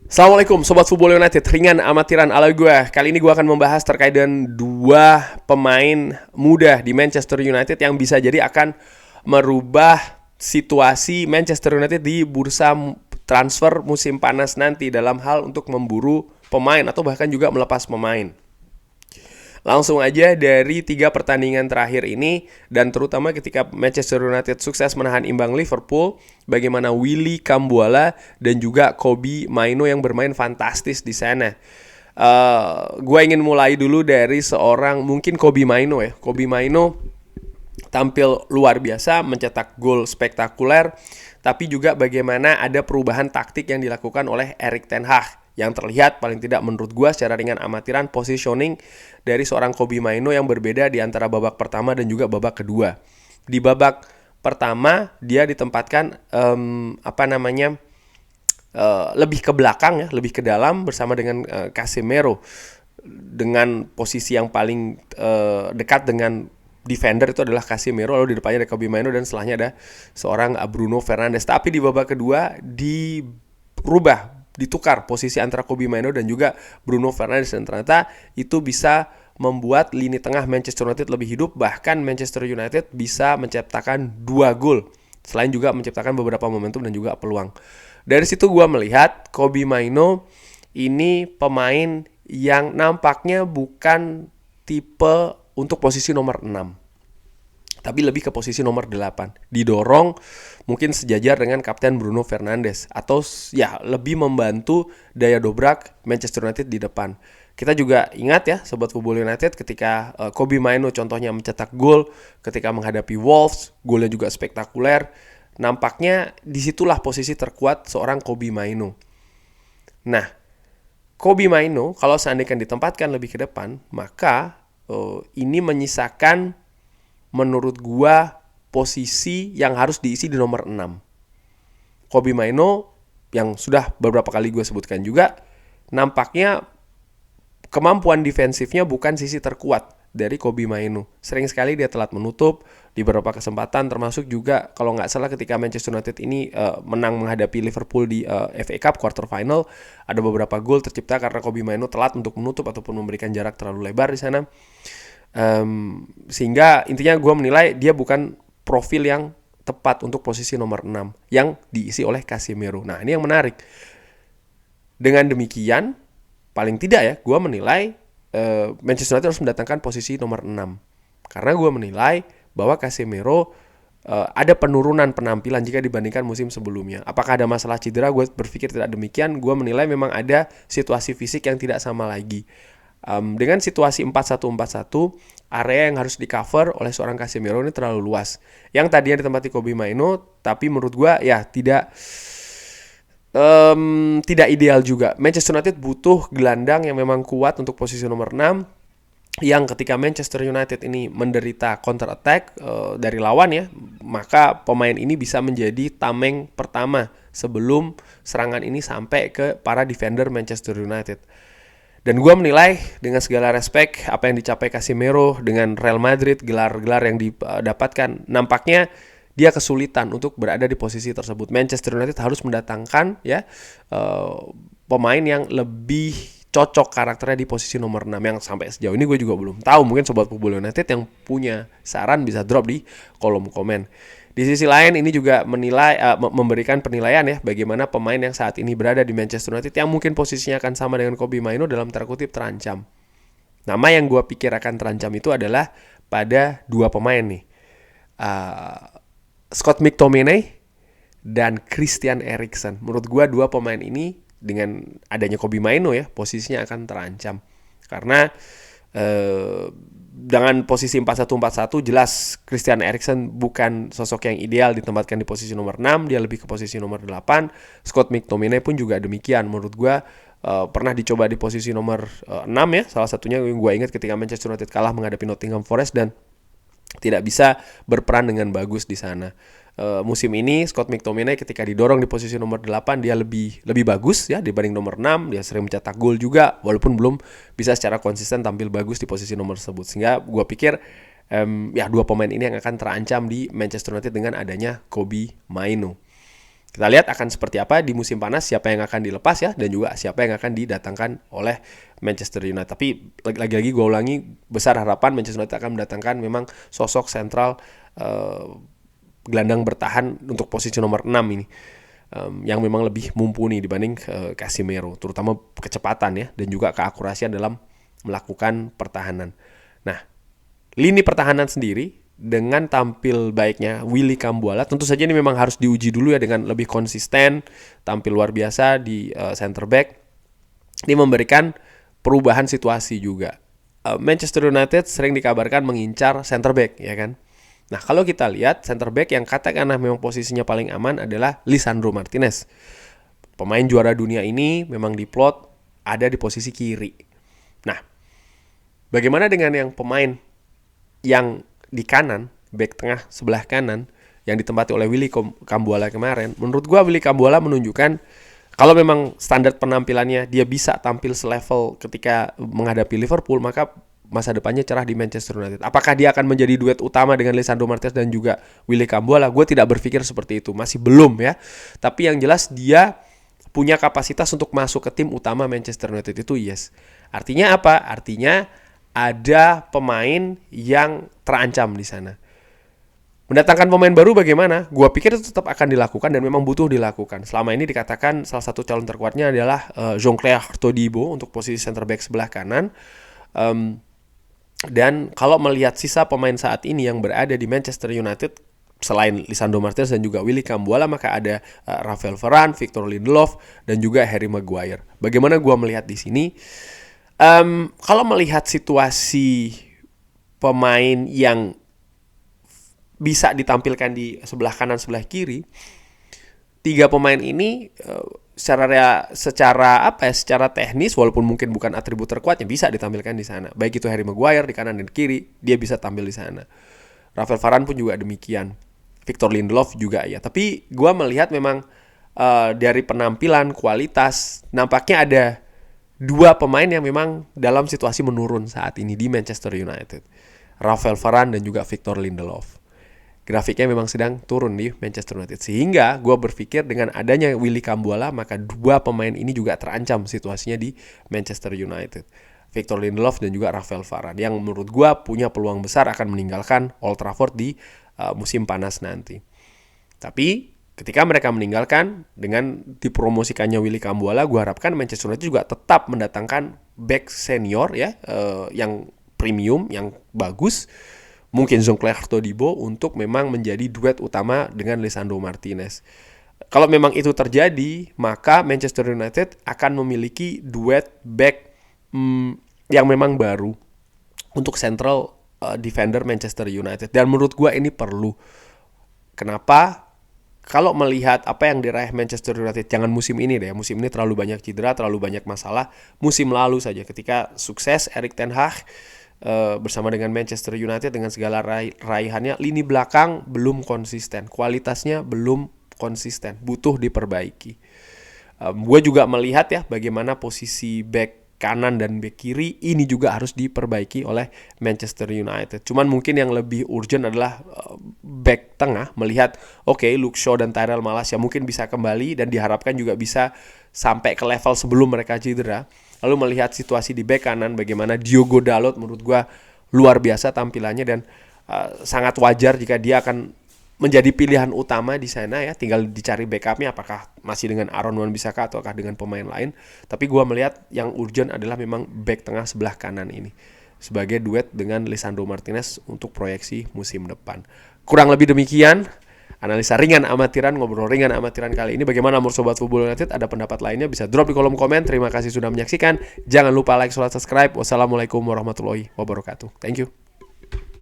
Assalamualaikum Sobat Football United, ringan amatiran ala gue. Kali ini gue akan membahas terkait dengan dua pemain muda di Manchester United yang bisa jadi akan merubah situasi Manchester United di bursa transfer musim panas nanti dalam hal untuk memburu pemain atau bahkan juga melepas pemain. Langsung aja dari 3 pertandingan terakhir ini, dan terutama ketika Manchester United sukses menahan imbang Liverpool, bagaimana Willy Kambuala dan juga Kobbie Mainoo yang bermain fantastis di sana. Gue ingin mulai dulu dari seorang mungkin Kobbie Mainoo ya. Kobbie Mainoo tampil luar biasa, mencetak gol spektakuler, tapi juga bagaimana ada perubahan taktik yang dilakukan oleh Erik ten Hag yang terlihat paling tidak menurut gue secara ringan amatiran positioning dari seorang Kobbie Mainoo yang berbeda di antara babak pertama dan juga babak kedua. Di babak pertama dia ditempatkan lebih ke belakang ya, lebih ke dalam bersama dengan Casemiro dengan posisi yang paling dekat dengan defender itu adalah Casemiro, lalu di depannya ada Kobbie Mainoo dan setelahnya ada seorang Bruno Fernandes. Tapi di babak kedua ditukar posisi antara Kobbie Mainoo dan juga Bruno Fernandes, dan ternyata itu bisa membuat lini tengah Manchester United lebih hidup. Bahkan Manchester United bisa menciptakan 2 gol selain juga menciptakan beberapa momentum dan juga peluang. Dari situ gue melihat Kobbie Mainoo ini pemain yang nampaknya bukan tipe untuk posisi nomor 6, tapi lebih ke posisi nomor 8. Didorong mungkin sejajar dengan Kapten Bruno Fernandes, atau ya lebih membantu daya dobrak Manchester United di depan. Kita juga ingat ya Sobat Football United ketika Kobbie Mainoo contohnya mencetak gol ketika menghadapi Wolves, golnya juga spektakuler. Nampaknya disitulah posisi terkuat seorang Kobbie Mainoo. Nah, Kobbie Mainoo kalau seandainya ditempatkan lebih ke depan, maka ini menyisakan menurut gua posisi yang harus diisi di nomor 6. Kobbie Mainoo yang sudah beberapa kali gue sebutkan juga, nampaknya kemampuan defensifnya bukan sisi terkuat dari Kobbie Mainoo. Sering sekali dia telat menutup di beberapa kesempatan, termasuk juga kalau nggak salah ketika Manchester United ini menang menghadapi Liverpool di FA Cup quarter final, ada beberapa gol tercipta karena Kobbie Mainoo telat untuk menutup ataupun memberikan jarak terlalu lebar di sana. Sehingga intinya gue menilai dia bukan profil yang tepat untuk posisi nomor 6 yang diisi oleh Casemiro. Nah, ini yang menarik. Dengan demikian, paling tidak ya, gue menilai Manchester United harus mendatangkan posisi nomor 6. Karena gue menilai bahwa Casemiro ada penurunan penampilan jika dibandingkan musim sebelumnya. Apakah ada masalah cedera? Gue berpikir tidak demikian. Gue menilai memang ada situasi fisik yang tidak sama lagi. Dengan situasi 4-1-4-1, area yang harus di-cover oleh seorang Casemiro ini terlalu luas. Yang tadinya ditempati Kobbie Mainoo, tapi menurut gue ya tidak ideal juga. Manchester United butuh gelandang yang memang kuat untuk posisi nomor 6, yang ketika Manchester United ini menderita counter attack dari lawan ya, maka pemain ini bisa menjadi tameng pertama sebelum serangan ini sampai ke para defender Manchester United. Dan gue menilai dengan segala respect apa yang dicapai Casemiro dengan Real Madrid, gelar-gelar yang didapatkan, nampaknya dia kesulitan untuk berada di posisi tersebut. Manchester United harus mendatangkan ya pemain yang lebih cocok karakternya di posisi nomor 6, yang sampai sejauh ini gue juga belum tahu. Mungkin Sobat Football United yang punya saran bisa drop di kolom komen. Di sisi lain ini juga memberikan penilaian ya bagaimana pemain yang saat ini berada di Manchester United yang mungkin posisinya akan sama dengan Kobbie Mainoo dalam tanda kutip terancam. Nama yang gue pikir akan terancam itu adalah pada 2 pemain nih, Scott McTominay dan Christian Eriksen. Menurut gue 2 pemain ini dengan adanya Kobbie Mainoo ya posisinya akan terancam. Karena dengan posisi 4-1-4-1 jelas Christian Eriksen bukan sosok yang ideal ditempatkan di posisi nomor 6, dia lebih ke posisi nomor 8. Scott McTominay pun juga demikian. Menurut gue pernah dicoba di posisi nomor 6 ya, salah satunya yang gue ingat ketika Manchester United kalah menghadapi Nottingham Forest dan tidak bisa berperan dengan bagus di sana. Musim ini Scott McTominay ketika didorong di posisi nomor 8 dia lebih bagus ya dibanding nomor 6. Dia sering mencetak gol juga walaupun belum bisa secara konsisten tampil bagus di posisi nomor tersebut. Sehingga gue pikir ya 2 pemain ini yang akan terancam di Manchester United dengan adanya Kobbie Mainoo. Kita lihat akan seperti apa di musim panas, siapa yang akan dilepas ya, dan juga siapa yang akan didatangkan oleh Manchester United. Tapi lagi-lagi gue ulangi, besar harapan Manchester United akan mendatangkan memang sosok sentral gelandang bertahan untuk posisi nomor 6 ini. Yang memang lebih mumpuni dibanding Casemiro, terutama kecepatan ya, dan juga keakurasian dalam melakukan pertahanan. Nah, lini pertahanan sendiri dengan tampil baiknya Willy Kambuala, tentu saja ini memang harus diuji dulu ya dengan lebih konsisten, tampil luar biasa di center back. Ini memberikan perubahan situasi juga. Manchester United sering dikabarkan mengincar center back, ya kan? Nah, kalau kita lihat center back yang katakanlah memang posisinya paling aman adalah Lisandro Martinez. Pemain juara dunia ini memang diplot ada di posisi kiri. Nah, bagaimana dengan yang pemain yang di kanan, back tengah sebelah kanan yang ditempati oleh Willy Kambuala kemarin? Menurut gua Willy Kambuala menunjukkan kalau memang standar penampilannya dia bisa tampil selevel ketika menghadapi Liverpool, maka masa depannya cerah di Manchester United. Apakah dia akan menjadi duet utama dengan Lisandro Martinez dan juga Willy Kambuala? Gue tidak berpikir seperti itu, masih belum ya. Tapi yang jelas dia punya kapasitas untuk masuk ke tim utama Manchester United itu yes. Artinya apa? Artinya ada pemain yang terancam di sana. Mendatangkan pemain baru bagaimana? Gua pikir itu tetap akan dilakukan dan memang butuh dilakukan. Selama ini dikatakan salah satu calon terkuatnya adalah Jean-Claire Todibo untuk posisi center back sebelah kanan. Dan kalau melihat sisa pemain saat ini yang berada di Manchester United, selain Lisandro Martinez dan juga Willy Kambuala, maka ada Rafael Varane, Victor Lindelof, dan juga Harry Maguire. Bagaimana gua melihat di sini? Kalau melihat situasi pemain yang bisa ditampilkan di sebelah kanan, sebelah kiri, tiga pemain ini secara teknis, walaupun mungkin bukan atribut terkuatnya, bisa ditampilkan di sana. Baik itu Harry Maguire di kanan dan kiri, dia bisa tampil di sana. Rafael Varane pun juga demikian. Victor Lindelof juga ya. Tapi gue melihat memang dari penampilan, kualitas, nampaknya ada dua pemain yang memang dalam situasi menurun saat ini di Manchester United. Rafael Varane dan juga Victor Lindelof. Grafiknya memang sedang turun di Manchester United. Sehingga gue berpikir dengan adanya Willy Kambuala, maka dua pemain ini juga terancam situasinya di Manchester United. Victor Lindelof dan juga Rafael Varane. Yang menurut gue punya peluang besar akan meninggalkan Old Trafford di musim panas nanti. Tapi ketika mereka meninggalkan, dengan dipromosikannya Willy Kambuala, gue harapkan Manchester United juga tetap mendatangkan back senior ya, yang premium, yang bagus. Mungkin Jean-Claire Todibo untuk memang menjadi duet utama dengan Lisandro Martinez. Kalau memang itu terjadi, maka Manchester United akan memiliki duet back yang memang baru untuk central defender Manchester United. Dan menurut gue ini perlu. Kenapa? Kalau melihat apa yang diraih Manchester United, jangan musim ini deh. Musim ini terlalu banyak cedera, terlalu banyak masalah. Musim lalu saja ketika sukses Erik ten Hag bersama dengan Manchester United dengan segala raihannya, lini belakang belum konsisten, kualitasnya belum konsisten, butuh diperbaiki. Gue juga melihat ya bagaimana posisi back kanan dan back kiri ini juga harus diperbaiki oleh Manchester United. Cuman mungkin yang lebih urgent adalah back tengah, melihat Luke Shaw dan Tyrell Malacia mungkin bisa kembali dan diharapkan juga bisa sampai ke level sebelum mereka cedera. Lalu melihat situasi di back kanan, bagaimana Diogo Dalot menurut gue luar biasa tampilannya dan sangat wajar jika dia akan menjadi pilihan utama di sana ya. Tinggal dicari backupnya apakah masih dengan Aaron Wan-Bissaka ataukah dengan pemain lain. Tapi gue melihat yang urgent adalah memang back tengah sebelah kanan ini sebagai duet dengan Lisandro Martinez untuk proyeksi musim depan. Kurang lebih demikian analisa ringan amatiran, ngobrol ringan amatiran kali ini. Bagaimana menurut Sobat Football United? Ada pendapat lainnya bisa drop di kolom komen. Terima kasih sudah menyaksikan. Jangan lupa like, subscribe. Wassalamualaikum warahmatullahi wabarakatuh. Thank you.